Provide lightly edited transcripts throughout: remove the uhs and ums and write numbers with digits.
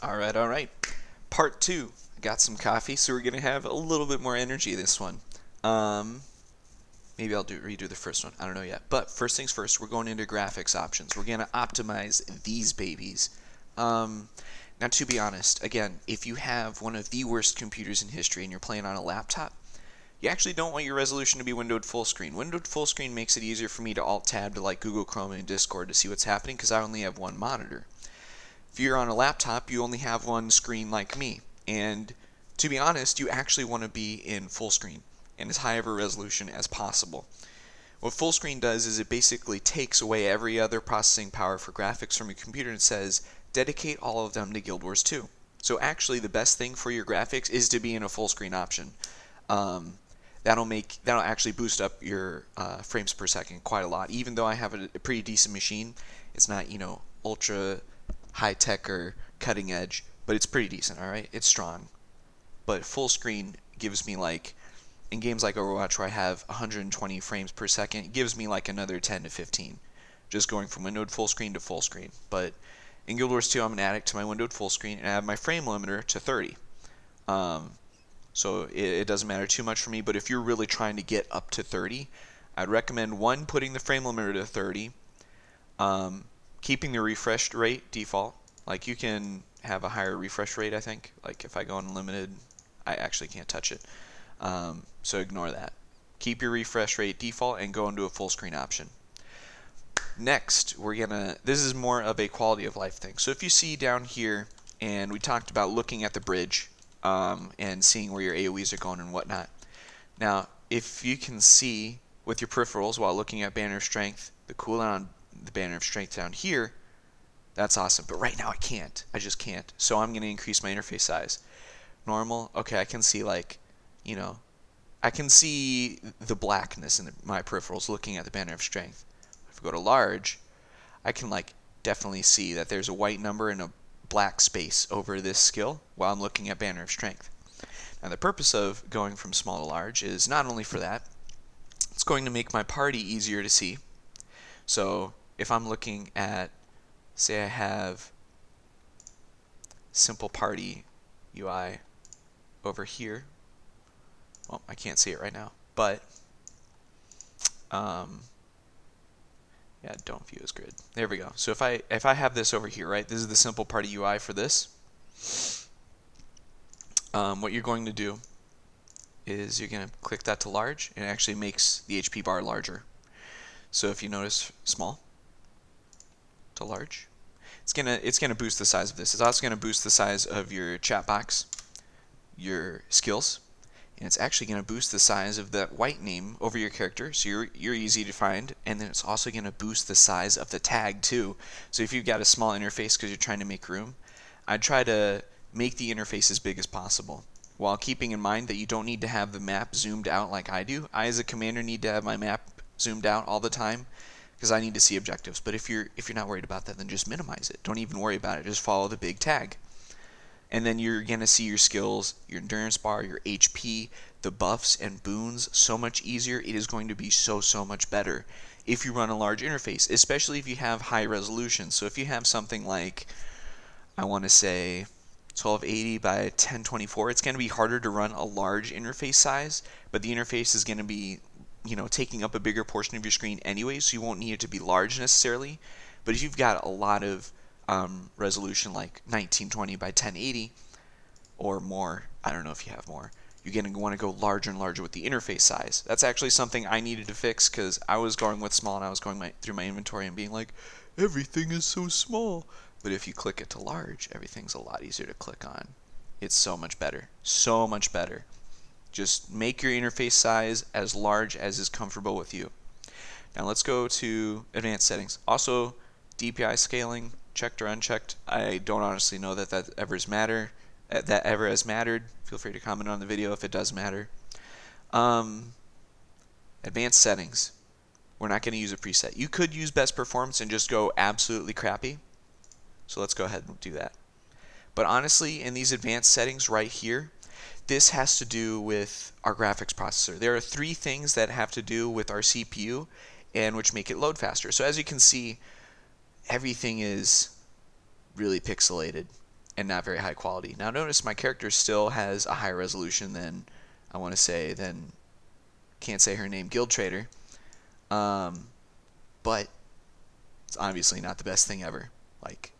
All right. Part two. I got some coffee, so we're gonna have a little bit more energy this one. Um, Maybe I'll redo the first one. I don't know yet. But first things first, we're going into graphics options. We're gonna optimize these babies. Now, to be honest, again, if you have one of the worst computers in history and you're playing on a laptop, you actually don't want your resolution to be windowed full screen. Windowed full screen makes it easier for me to alt tab to like Google Chrome and Discord to see what's happening because I only have one monitor. If you're on a laptop, you only have one screen like me. And to be honest, you actually want to be in full screen and as high of a resolution as possible. What full screen does is it basically takes away every other processing power for graphics from your computer and says, dedicate all of them to Guild Wars 2. So actually the best thing for your graphics is to be in a full screen option. That'll actually boost up your frames per second quite a lot. Even though I have a pretty decent machine, it's not ultra high tech or cutting edge, but it's pretty decent. All right, it's strong. But full screen gives me like in games like Overwatch where I have 120 frames per second, it gives me like another 10 to 15, just going from windowed full screen to full screen. But in Guild Wars 2, I'm an addict to my windowed full screen, and I have my frame limiter to 30. So it doesn't matter too much for me, but if you're really trying to get up to 30, I'd recommend one, putting the frame limiter to 30, keeping the refresh rate default. Like you can have a higher refresh rate, I think. Like if I go unlimited, I actually can't touch it. So ignore that. Keep your refresh rate default and go into a full screen option. Next, this is more of a quality of life thing. So if you see down here, and we talked about looking at the bridge and seeing where your AoEs are going and whatnot. Now, if you can see with your peripherals while looking at Banner of Strength, the cooldown on the Banner of Strength down here, that's awesome. But right now I can't. I just can't. So I'm going to increase my interface size. Normal, okay, I can see I can see the blackness in my peripherals looking at the Banner of Strength. If I go to large, I can definitely see that there's a white number and a black space over this skill while I'm looking at Banner of Strength. Now the purpose of going from small to large is not only for that, it's going to make my party easier to see. So if I'm looking at, say I have simple party UI over here, well, I can't see it right now, but yeah, don't view as grid. There we go. So if I have this over here, right, this is the simple party UI for this. What you're going to do is you're going to click that to large, and it actually makes the HP bar larger. So if you notice small to large, it's gonna boost the size of this. It's also gonna boost the size of your chat box, your skills, and it's actually going to boost the size of that white name over your character, so you're easy to find, and then it's also going to boost the size of the tag too. So if you've got a small interface because you're trying to make room, I'd try to make the interface as big as possible, while keeping in mind that you don't need to have the map zoomed out like I do. I as a commander need to have my map zoomed out all the time because I need to see objectives. But if you're not worried about that, then just minimize it. Don't even worry about it. Just follow the big tag. And then you're going to see your skills, your endurance bar, your HP, the buffs and boons so much easier. It is going to be so much better if you run a large interface, especially if you have high resolution. So if you have something like, I want to say 1280 by 1024, it's going to be harder to run a large interface size, but the interface is going to be taking up a bigger portion of your screen anyway, so you won't need it to be large necessarily. But if you've got a lot of resolution like 1920 by 1080 or more, I don't know if you have more, you're going to want to go larger and larger with the interface size. That's actually something I needed to fix because I was going with small and I was going through my inventory and being like, everything is so small. But if you click it to large, everything's a lot easier to click on. It's so much better. So much better. Just make your interface size as large as is comfortable with you. Now let's go to advanced settings. Also, DPI scaling, checked or unchecked. I don't honestly know that ever has mattered. Feel free to comment on the video if it does matter. Advanced settings. We're not going to use a preset. You could use best performance and just go absolutely crappy. So let's go ahead and do that. But honestly, in these advanced settings right here, this has to do with our graphics processor. There are 3 things that have to do with our CPU and which make it load faster. So as you can see, everything is really pixelated. and not very high quality. Now notice my character still has a higher resolution than, I want to say, than, can't say her name, Guild Trader. But it's obviously not the best thing ever. Like,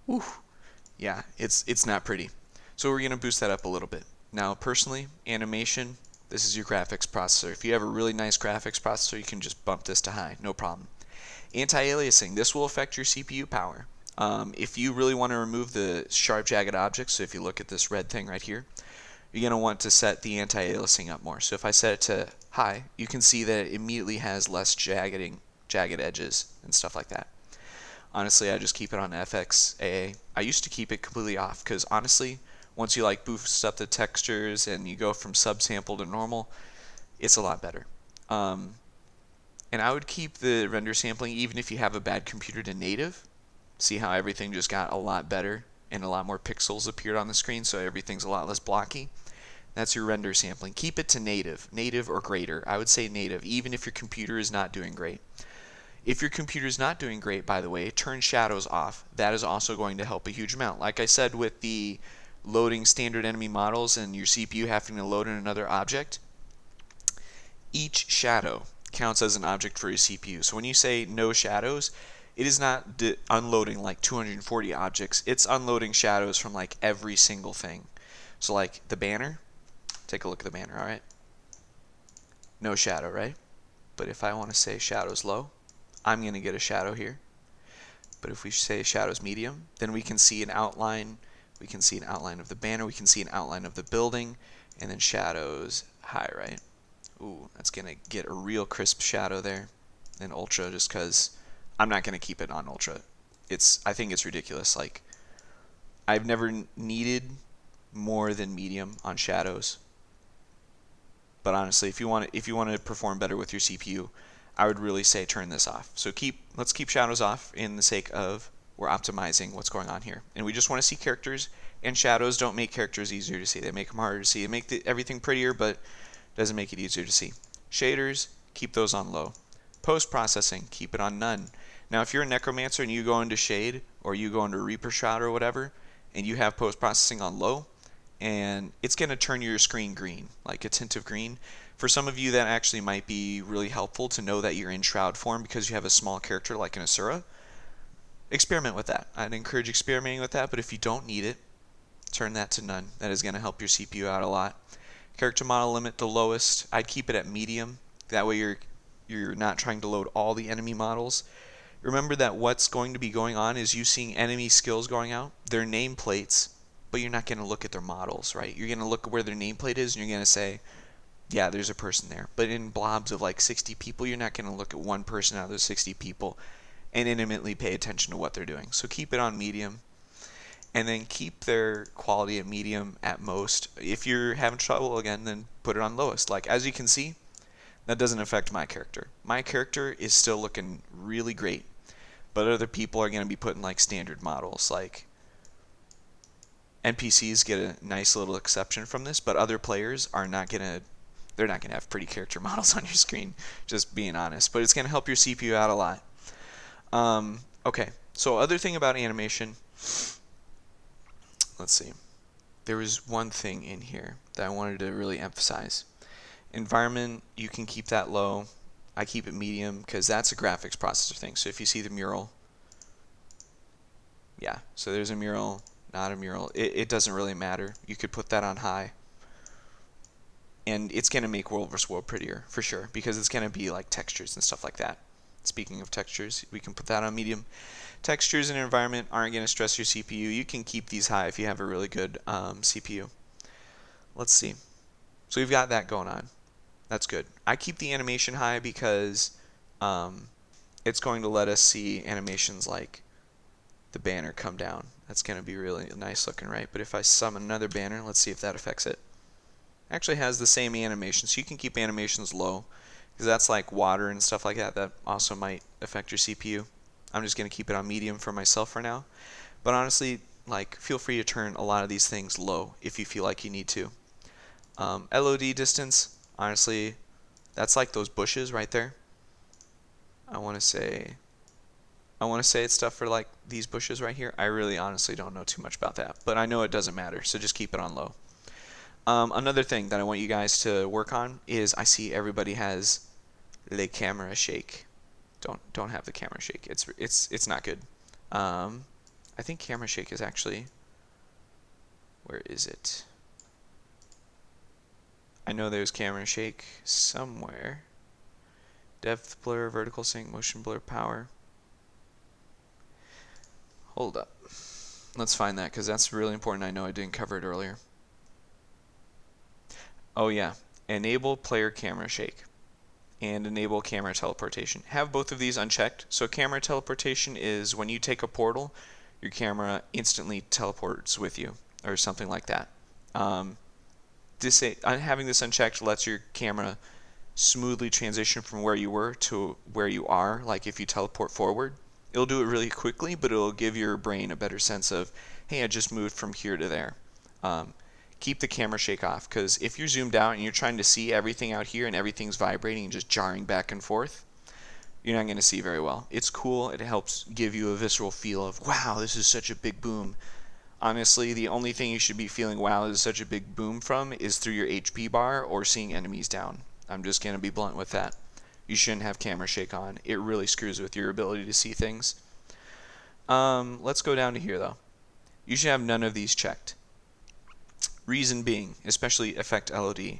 whew, yeah, it's not pretty. So we're going to boost that up a little bit. Now, personally, animation, this is your graphics processor. If you have a really nice graphics processor, you can just bump this to high, no problem. Anti-aliasing, this will affect your CPU power. If you really want to remove the sharp, jagged objects, so if you look at this red thing right here, you're going to want to set the anti-aliasing up more. So if I set it to high, you can see that it immediately has less jagged edges and stuff like that. Honestly, I just keep it on FXAA. I used to keep it completely off because honestly, once you like boost up the textures and you go from subsample to normal, it's a lot better. And I would keep the render sampling even if you have a bad computer to native. See how everything just got a lot better and a lot more pixels appeared on the screen, so everything's a lot less blocky. That's your render sampling. Keep it to native or greater. I would say native, even if your computer is not doing great. If your computer is not doing great, by the way, turn shadows off. That is also going to help a huge amount. Like I said with the loading standard enemy models and your CPU having to load in another object, each shadow counts as an object for your CPU. So when you say no shadows, it is not unloading like 240 objects. It's unloading shadows from like every single thing. So like the banner, take a look at the banner, all right? No shadow, right? But if I want to say shadows low, I'm going to get a shadow here. But if we say shadows medium, then we can see an outline. We can see an outline of the banner. We can see an outline of the building. And then shadows high, right? Ooh, that's going to get a real crisp shadow there. And ultra, just because I'm not going to keep it on ultra. I think it's ridiculous. Like, I've never needed more than medium on shadows. But honestly, if you want to perform better with your CPU, I would really say turn this off. So let's keep shadows off in the sake of we're optimizing what's going on here. And we just want to see characters, and shadows don't make characters easier to see. They make them harder to see. They make everything prettier, but doesn't make it easier to see. Shaders, keep those on low. Post-processing, keep it on none. Now, if you're a necromancer and you go into shade, or you go into Reaper Shroud or whatever, and you have post-processing on low, and it's going to turn your screen green, like a tint of green. For some of you, that actually might be really helpful to know that you're in Shroud form because you have a small character like an Asura. Experiment with that. I'd encourage experimenting with that, but if you don't need it, turn that to none. That is going to help your CPU out a lot. Character model limit, the lowest. I'd keep it at medium. That way you're not trying to load all the enemy models. Remember that what's going to be going on is you seeing enemy skills going out, their nameplates, but you're not going to look at their models, right? You're going to look at where their nameplate is, and you're going to say, yeah, there's a person there. But in blobs of like 60 people, you're not going to look at one person out of those 60 people and intimately pay attention to what they're doing. So keep it on medium, and then keep their quality at medium at most. If you're having trouble, again, then put it on lowest. Like, as you can see, that doesn't affect my character. My character is still looking really great, but other people are going to be putting like standard models. Like, NPCs get a nice little exception from this, but other players are not going to, they're not going to have pretty character models on your screen, just being honest. But it's going to help your CPU out a lot. Okay, so other thing about animation, let's see. There was one thing in here that I wanted to really emphasize. Environment, you can keep that low. I keep it medium because that's a graphics processor thing. So if you see the mural, yeah, so there's a mural, not a mural. It doesn't really matter. You could put that on high. And it's going to make World vs. World prettier, for sure, because it's going to be like textures and stuff like that. Speaking of textures, we can put that on medium. Textures and environment aren't going to stress your CPU. You can keep these high if you have a really good CPU. Let's see. So we've got that going on. That's good. I keep the animation high because it's going to let us see animations like the banner come down. That's going to be really nice looking, right? But if I summon another banner, let's see if that affects it. Actually has the same animation, so you can keep animations low because that's like water and stuff like that. That also might affect your CPU. I'm just going to keep it on medium for myself for now. But honestly, like, feel free to turn a lot of these things low if you feel like you need to. LOD distance, honestly, that's like those bushes right there. I want to say, I want to say it's stuff for like these bushes right here. I really honestly don't know too much about that, but I know it doesn't matter, so just keep it on low. Another thing that I want you guys to work on is I see everybody has le camera shake. Don't have the camera shake. It's not good. I think camera shake is actually, where is it? I know there's camera shake somewhere. Depth blur, vertical sync, motion blur, power. Hold up. Let's find that because that's really important. I know I didn't cover it earlier. Oh yeah, enable player camera shake and enable camera teleportation. Have both of these unchecked. So camera teleportation is when you take a portal, your camera instantly teleports with you or something like that. Having this unchecked lets your camera smoothly transition from where you were to where you are. Like if you teleport forward, it'll do it really quickly, but it'll give your brain a better sense of, hey, I just moved from here to there. Keep the camera shake off, because if you're zoomed out and you're trying to see everything out here and everything's vibrating and just jarring back and forth, you're not going to see very well. It's cool. It helps give you a visceral feel of, wow, this is such a big boom. Honestly, the only thing you should be feeling wow, this is such a big boom from is through your HP bar or seeing enemies down. I'm just going to be blunt with that. You shouldn't have camera shake on. It really screws with your ability to see things. Let's go down to here, though. You should have none of these checked. Reason being, especially affect LOD.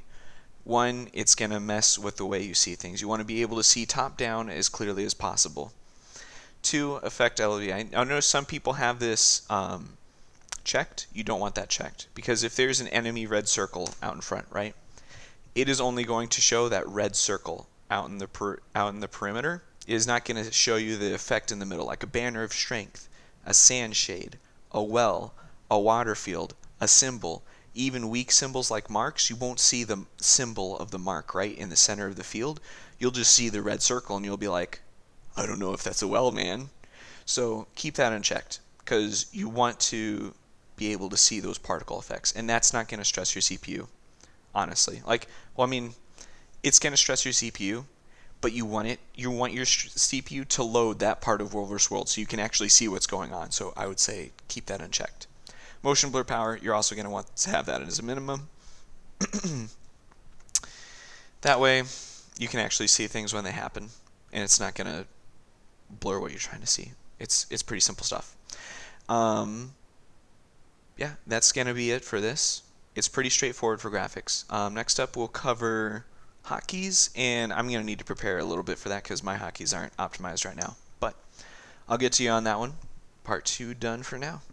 One, it's going to mess with the way you see things. You want to be able to see top down as clearly as possible. Two, affect LOD. I know some people have this checked. You don't want that checked, because if there's an enemy red circle out in front, right, it is only going to show that red circle out in the perimeter. It is not going to show you the effect in the middle, like a banner of strength, a sand shade, a well, a water field, a symbol. Even weak symbols like marks, you won't see the symbol of the mark right in the center of the field. You'll just see the red circle and you'll be like, I don't know if that's a well, man. So keep that unchecked, because you want to be able to see those particle effects, and that's not going to stress your CPU, honestly. Like, well, I mean, it's going to stress your CPU, but you want your CPU to load that part of World vs. World so you can actually see what's going on. So I would say keep that unchecked. Motion blur power, you're also going to want to have that as a minimum. That way, you can actually see things when they happen, and it's not going to blur what you're trying to see. It's pretty simple stuff. Yeah, that's going to be it for this. It's pretty straightforward for graphics. Next up, we'll cover hotkeys, and I'm going to need to prepare a little bit for that because my hotkeys aren't optimized right now. But I'll get to you on that one. Part 2 done for now.